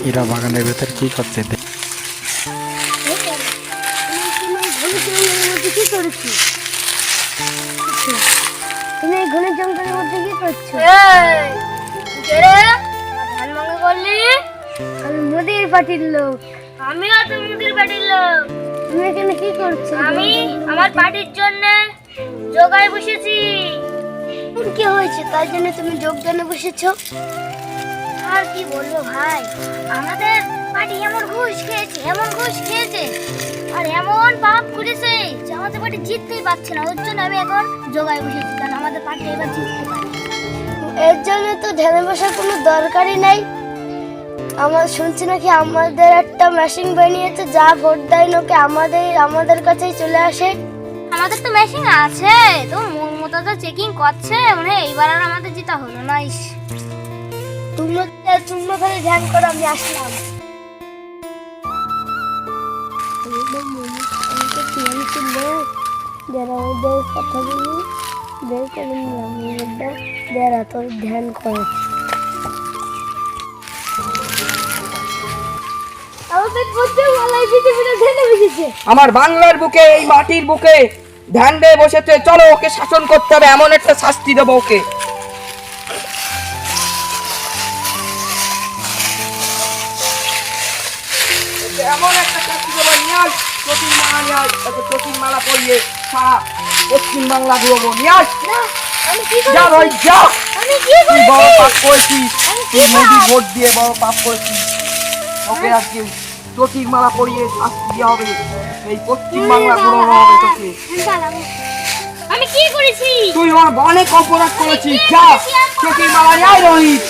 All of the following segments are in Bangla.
এরা বাগানের ভেতর কি করছে কি করেছি? তুমি এই ঘন জঙ্গলের মধ্যে কি করছো? ধান ভাঙা করলি? আমি মোদির পার্টির লোক। আমিও তো মুদির পার্টির লোক। তুমি এখানে কি করছো? আমি আমার পার্টির জন্য জোগাড় বসেছি। কি হয়েছে তাই জন্য তুমি যোগদানে বসেছো? আর কি বলবো ভাই, আমাদের পার্টি এমন ঘুষ খেয়েছে আর এমন পাপ করেছে যে আমাদের পার্টি জিততেই পারছে না। ওর জন্য আমি এখন জোগাড় বসেছি, কারণ আমাদের পার্টি এবার জিততে পারে। এর জন্য তো ধ্যানে বসার কোনো দরকারই নাই। আমার শুনছি নাকি আমাদের একটা মেশিন বানিয়েছে, যা ভোট দেয় নাকি আমাদের কাছেই চলে আসে। আমাদের তো মেশিন আছে, তো মমতা তো চেকিং করছে, মানে এইবার আর আমাদের জিতা হলো না। ইস, তোমরা খালি ধ্যান করো, আমি আসলাম। কথা বলি বের করে নিলাম, তোর ধ্যান করে। আমার বাংলার বুকে, এই মাটির বুকে ধ্যান দিয়ে বসেছে। চলো, ওকে শাসন করতে হবে, এমন একটা শাস্তি দেবো ওকে। এমন একটা শাস্তি দেবো, নিয়ে আস চটির মালা, নিয়ে আস। চটির মালা পরিয়ে সারা পশ্চিম বাংলা ঘুরবো, নিয়ে আস। যা রই যা, তুই বড় পাপ করেছিস, তুই মোদি ভোট দিয়ে বড় পাপ করেছিস। ওকে আজকে চটির মালা পরিয়ে শাস্তি দেওয়া হবে, এই পশ্চিম বাংলা ঘুরানো হবে তোকে। আমি কি করেছি? তুই অনেক অপরাধ করেছিস, যা চটির মালা নিয়ে রোহিত,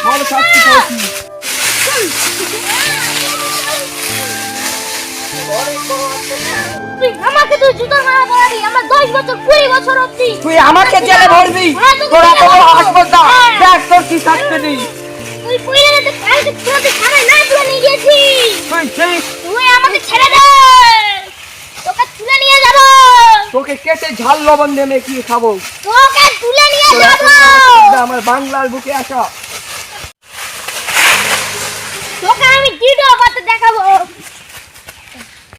বড় শাস্তি করেছিস। আমাকে তুই জুতোর মালা পরাবি, আমরা 10 বছর 20 বছর অবধি তুই আমাকে জেলে ভরবি, তোরা তো হাসপাতাল দেখ তোর কি শাস্তি দিই। তুই পয়লা তো কালকে তোকে থানায় না তুলে নিয়ে গেছি। তুই আমাকে ছেড়ে দে, তোকে তুলে নিয়ে যাব। তোকে কেটে ঝাল লবণ দিয়ে মেখে খাবো। তোকে তুলে নিয়ে যাব। আমার বাংলার বুকে আসা, তোকে আমি ভিডিও করতে দেখাবো।